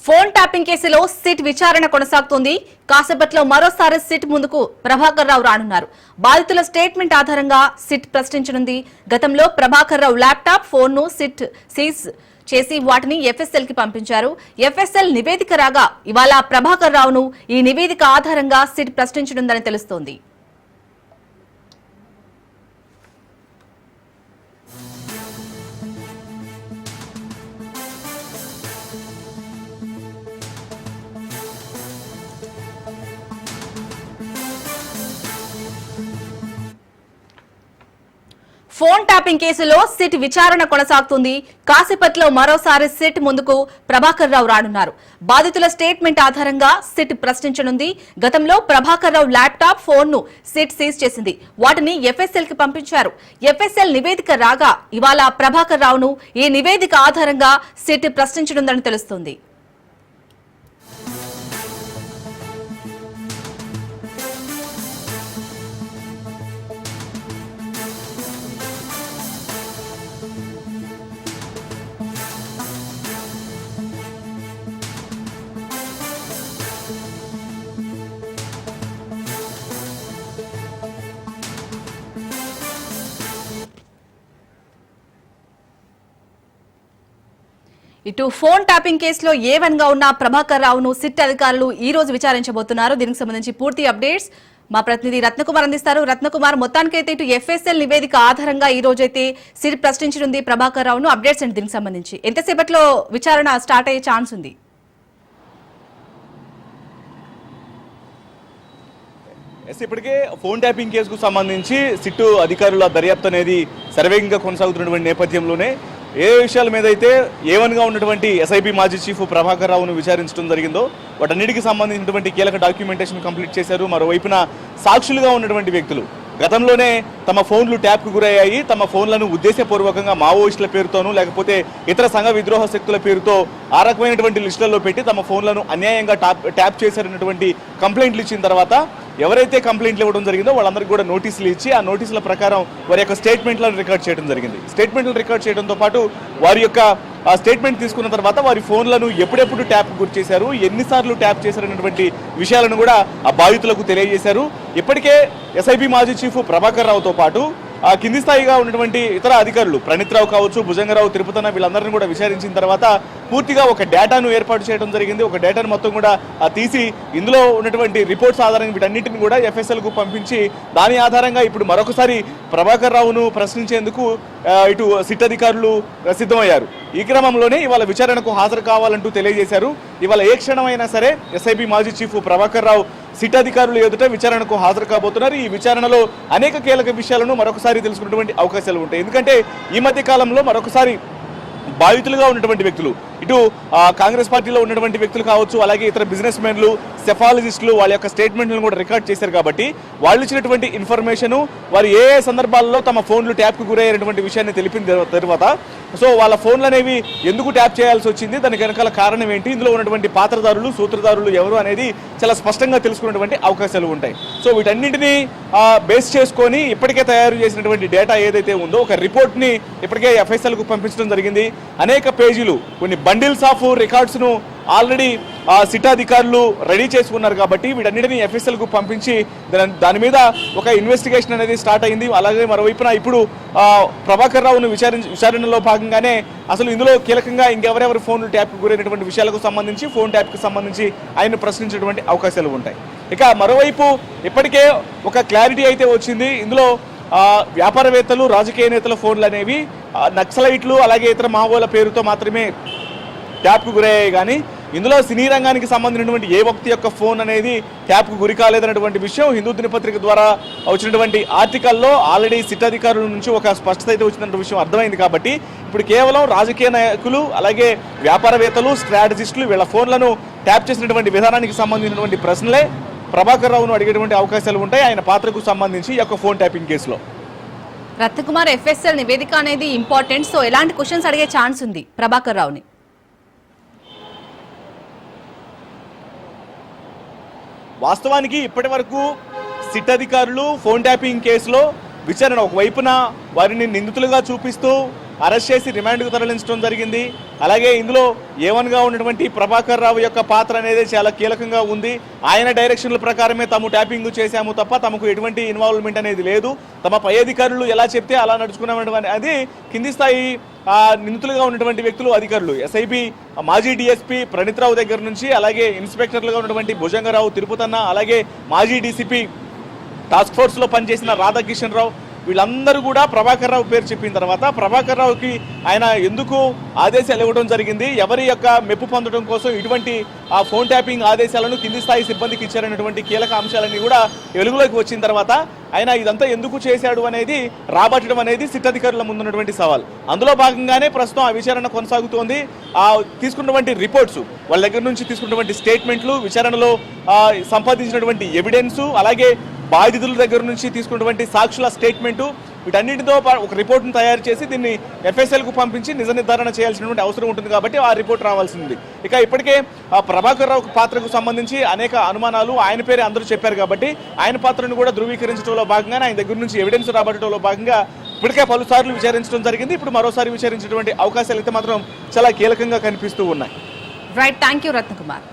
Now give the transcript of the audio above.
Phone tapping కేసులో SIT విచారణ కొనసాగుతోంది. కాసేపట్లో మరోసారి సిట్ ముందుకు ప్రభాకర్ రావు రానున్నారు. బాధితుల స్టేట్మెంట్ ఆధారంగా సిట్ ప్రశ్నించనుంది. గతంలో ప్రభాకర్ రావు ల్యాప్టాప్, ఫోన్ ను సిట్ సీజ్ చేసి వాటిని ఎఫ్ఎస్ఎల్ కి పంపించారు. ఎఫ్ఎస్ఎల్ నివేదిక రాగా ఇవాళ ప్రభాకర్ రావును ఈ నివేదిక ఆధారంగా సిట్ ప్రశ్నించనుందని తెలుస్తోంది. ఫోన్ ట్యాపింగ్ కేసులో సిట్ విచారణ కొనసాగుతుంది. కాసేపట్లో మరోసారి సిట్ ముందుకు ప్రభాకర్ రావు రానున్నారు. బాధితుల స్టేట్మెంట్ ఆధారంగా సిట్ ప్రశ్నించనుంది. గతంలో ప్రభాకర్ రావు ల్యాప్టాప్, ఫోన్ ను సిట్ సీజ్ చేసింది. వాటిని ఎఫ్ఎస్ఎల్ కి పంపించారు. ఎఫ్ఎస్ఎల్ నివేదిక రాగా ఇవాళ ప్రభాకర్ రావును ఈ నివేదిక ఆధారంగా సిట్ ప్రశ్నించనుందని తెలుస్తోంది. ఇటు ఫోన్ ట్యాపింగ్ కేసులో A1 గా ఉన్న ప్రభాకర్ రావును సిట్ అధికారులు ఈ రోజు విచారించబోతున్నారు. దీనికి సంబంధించి పూర్తి అప్డేట్స్ మా ప్రతినిధి రత్నకుమార్ అందిస్తారు. రత్నకుమార్, మొత్తానికైతే ఇటు ఎఫ్ఎస్ఎల్ నివేదిక ఆధారంగా ఈ రోజైతే సిట్ ప్రశ్నించనుంది ప్రభాకర్ రావును. అప్డేట్స్ అండి దీనికి సంబంధించి ఎంతసేపట్లో విచారణ స్టార్ట్ అయ్యే ఛాన్స్ ఉంది? ఇప్పటికే ఫోన్ ట్యాపింగ్ కేసుకు సంబంధించి సిట్టు అధికారుల దర్యాప్తు అనేది శరవేగంగా కొనసాగుతున్నటువంటి నేపథ్యంలోనే ఏ విషయాల మీద అయితే A1 గా ఉన్నటువంటి ఎస్ఐబి మాజీ చీఫ్ ప్రభాకర్ రావును విచారించడం జరిగిందో వాటన్నిటికి సంబంధించినటువంటి కీలక డాక్యుమెంటేషన్ కంప్లీట్ చేశారు. మరోవైపున సాక్షులుగా ఉన్నటువంటి వ్యక్తులు గతంలోనే తమ ఫోన్లు ట్యాప్కు గురయ్యాయి, తమ ఫోన్లను ఉద్దేశపూర్వకంగా మావోయిస్టుల పేరుతోనూ లేకపోతే ఇతర సంఘ విద్రోహ శక్తుల పేరుతో ఆ రకమైనటువంటి లిస్టులలో పెట్టి తమ ఫోన్లను అన్యాయంగా ట్యాప్ చేశారన్నటువంటి కంప్లైంట్లు ఇచ్చిన తర్వాత ఎవరైతే కంప్లైంట్లు ఇవ్వడం జరిగిందో వాళ్ళందరికీ కూడా నోటీసులు ఇచ్చి ఆ నోటీసుల ప్రకారం వారి యొక్క స్టేట్మెంట్లను రికార్డ్ చేయడం జరిగింది. స్టేట్మెంట్లు రికార్డ్ చేయడంతో పాటు వారి యొక్క ఆ స్టేట్మెంట్ తీసుకున్న తర్వాత వారి ఫోన్లను ఎప్పుడెప్పుడు ట్యాప్ గురి చేశారు, ఎన్నిసార్లు ట్యాప్ చేశారనేటువంటి విషయాలను కూడా ఆ బాధితులకు తెలియజేశారు. ఇప్పటికే ఎస్ఐబి మాజీ చీఫ్ ప్రభాకర్ రావుతో పాటు ఆ కింది స్థాయిగా ఉన్నటువంటి ఇతర అధికారులు ప్రణీత్ రావు కావచ్చు, భుజంగరావు, తిరుపతన్న వీళ్ళందరినీ కూడా విచారించిన తర్వాత పూర్తిగా ఒక డేటాను ఏర్పాటు చేయడం జరిగింది. ఒక డేటాను మొత్తం కూడా తీసి ఇందులో ఉన్నటువంటి రిపోర్ట్స్ ఆధారంగా వీటన్నిటిని కూడా ఎఫ్ఎస్ఎల్కు పంపించి దాని ఆధారంగా ఇప్పుడు మరొకసారి ప్రభాకర్ రావును ప్రశ్నించేందుకు ఇటు సిట్ అధికారులు సిద్ధమయ్యారు. ఈ క్రమంలోనే ఇవాళ విచారణకు హాజరు కావాలంటూ తెలియజేశారు. ఇవాళ ఏ క్షణమైనా సరే ఎస్ఐబి మాజీ చీఫ్ ప్రభాకర్ రావు సిట్ అధికారులు ఎదుట విచారణకు హాజరు కాబోతున్నారు. ఈ విచారణలో అనేక కీలక విషయాలను మరొకసారి తెలుసుకున్నటువంటి అవకాశాలు ఉంటాయి. ఎందుకంటే ఈ మధ్య కాలంలో మరొకసారి బాధితులుగా ఉన్నటువంటి వ్యక్తులు ఇటు కాంగ్రెస్ పార్టీలో ఉన్నటువంటి వ్యక్తులు కావచ్చు, అలాగే ఇతర బిజినెస్ మెన్లు, సెఫాలజిస్టులు వాళ్ళ యొక్క స్టేట్మెంట్లను కూడా రికార్డ్ చేశారు. కాబట్టి వాళ్ళు ఇచ్చినటువంటి ఇన్ఫర్మేషను వారు ఏ ఏ సందర్భాల్లో తమ ఫోన్లు ట్యాప్కు గురయ్యేటువంటి విషయాన్ని తెలిపిన తర్వాత సో వాళ్ళ ఫోన్లు అనేవి ఎందుకు ట్యాప్ చేయాల్సి వచ్చింది, దానికి వెనకాల కారణం ఏంటి, ఇందులో ఉన్నటువంటి పాత్రదారులు, సూత్రధారులు ఎవరు అనేది చాలా స్పష్టంగా తెలుసుకున్నటువంటి అవకాశాలు ఉంటాయి. సో వీటన్నింటినీ బేస్ చేసుకొని ఇప్పటికే తయారు చేసినటువంటి డేటా ఏదైతే ఉందో ఒక రిపోర్ట్ని ఇప్పటికే ఎఫ్ఎస్ఎల్కు పంపించడం జరిగింది. అనేక పేజీలు, కొన్ని బండిల్స్ ఆఫ్ రికార్డ్స్ను ఆల్రెడీ సిట్ అధికారులు రెడీ చేసుకున్నారు. కాబట్టి వీటన్నిటిని ఎఫ్ఎస్ఎల్కు పంపించి దాని మీద ఒక ఇన్వెస్టిగేషన్ అనేది స్టార్ట్ అయింది. అలాగే మరోవైపున ఇప్పుడు ప్రభాకర్ రావును విచారణలో భాగంగానే అసలు ఇందులో కీలకంగా ఇంకెవరెవరి ఫోన్లు ట్యాప్కి గురైనటువంటి విషయాలకు సంబంధించి ఫోన్ ట్యాప్కి సంబంధించి ఆయన ప్రశ్నించేటువంటి అవకాశాలు ఉంటాయి. ఇక మరోవైపు ఇప్పటికే ఒక క్లారిటీ అయితే వచ్చింది. ఇందులో వ్యాపారవేత్తలు, రాజకీయ నేతల ఫోన్లు అనేవి నక్సలైట్లు అలాగే ఇతర మావోల పేరుతో మాత్రమే ట్యాప్కు గురయ్యాయి. కానీ ఇందులో సినీ రంగానికి సంబంధించినటువంటి ఏ వ్యక్తి యొక్క ఫోన్ అనేది ట్యాప్కు గురి కాలేదన్నటువంటి విషయం హిందూ దినపత్రిక ద్వారా వచ్చినటువంటి ఆర్టికల్లో ఆల్రెడీ సిట్ అధికారుల నుంచి ఒక స్పష్టత అయితే వచ్చినటువంటి విషయం అర్థమైంది. కాబట్టి ఇప్పుడు కేవలం రాజకీయ నాయకులు అలాగే వ్యాపారవేత్తలు, స్ట్రాటజిస్టులు వీళ్ళ ఫోన్లను ట్యాప్ చేసినటువంటి విధానానికి సంబంధించినటువంటి ప్రశ్నలే ప్రభాకర్ రావును అడిగేటువంటి అవకాశాలు ఉంటాయి ఆయన పాత్రకు సంబంధించి ఈ యొక్క ఫోన్ ట్యాపింగ్ కేసులో. రత్నకుమార్, ఎఫ్ఎస్ఎల్ నివేదిక అనేది ఇంపార్టెంట్. సో ఎలాంటి క్వశ్చన్స్ అడిగే ఛాన్స్ ఉంది ప్రభాకర్ రావుని? వాస్తవానికి ఇప్పటి వరకు సిట్ అధికారులు ఫోన్ ట్యాపింగ్ కేసులో విచారణ ఒకవైపున వారిని నిందితులుగా చూపిస్తూ అరెస్ట్ చేసి రిమాండ్కు తరలించడం జరిగింది. అలాగే ఇందులో ఏవన్గా ఉన్నటువంటి ప్రభాకర్ రావు యొక్క పాత్ర అనేది చాలా కీలకంగా ఉంది. ఆయన డైరెక్షన్ల ప్రకారమే తాము ట్యాపింగ్ చేశాము తప్ప తమకు ఎటువంటి ఇన్వాల్వ్మెంట్ అనేది లేదు. తమ పై అధికారులు ఎలా చెప్తే అలా నడుచుకున్నామని అది కింది స్థాయి నిందితులుగా ఉన్నటువంటి వ్యక్తులు అధికారులు ఎస్ఐబి మాజీ డిఎస్పీ ప్రణీత్ రావు దగ్గర నుంచి అలాగే ఇన్స్పెక్టర్లుగా ఉన్నటువంటి భుజంగరావు తిరుపతన్న అలాగే మాజీ డీసీపీ టాస్క్ ఫోర్స్లో పనిచేసిన రాధాకిషన్ రావు వీళ్ళందరూ కూడా ప్రభాకర్ రావు పేరు చెప్పిన తర్వాత ప్రభాకర్ రావుకి ఆయన ఎందుకు ఆదేశాలు ఇవ్వడం జరిగింది, ఎవరి యొక్క మెప్పు పొందడం కోసం ఇటువంటి ఆ ఫోన్ ట్యాపింగ్ ఆదేశాలను కింది స్థాయి సిబ్బందికి ఇచ్చారనేటువంటి కీలక అంశాలన్నీ కూడా వెలుగులోకి వచ్చిన తర్వాత ఆయన ఇదంతా ఎందుకు చేశాడు అనేది రాబట్టడం అనేది సిట్ అధికారుల ముందున్నటువంటి సవాల్. అందులో భాగంగానే ప్రస్తుతం ఆ విచారణ కొనసాగుతోంది. తీసుకున్నటువంటి రిపోర్ట్స్ వాళ్ళ దగ్గర నుంచి తీసుకున్నటువంటి స్టేట్మెంట్లు, విచారణలో సంపాదించినటువంటి ఎవిడెన్సు, అలాగే బాధితుల దగ్గర నుంచి తీసుకున్నటువంటి సాక్షుల స్టేట్మెంటు, వీటన్నిటితో ఒక రిపోర్ట్ను తయారు చేసి దీన్ని ఎఫ్ఎస్ఎల్కు పంపించి నిజ నిర్ధారణ చేయాల్సినటువంటి అవసరం ఉంటుంది కాబట్టి ఆ రిపోర్ట్ రావాల్సింది. ఇక ఇప్పటికే ప్రభాకర్ రావు పాత్రకు సంబంధించి అనేక అనుమానాలు ఆయన పేరే అందరూ చెప్పారు కాబట్టి ఆయన పాత్రను కూడా ధృవీకరించడంలో భాగంగానే ఆయన దగ్గర నుంచి ఎవిడెన్స్ రాబట్టడంలో భాగంగా ఇప్పటికే పలుసార్లు విచారించడం జరిగింది. ఇప్పుడు మరోసారి విచారించేటువంటి అవకాశాలు అయితే మాత్రం చాలా కీలకంగా కనిపిస్తూ ఉన్నాయి. Right, thank you Ratnakumar.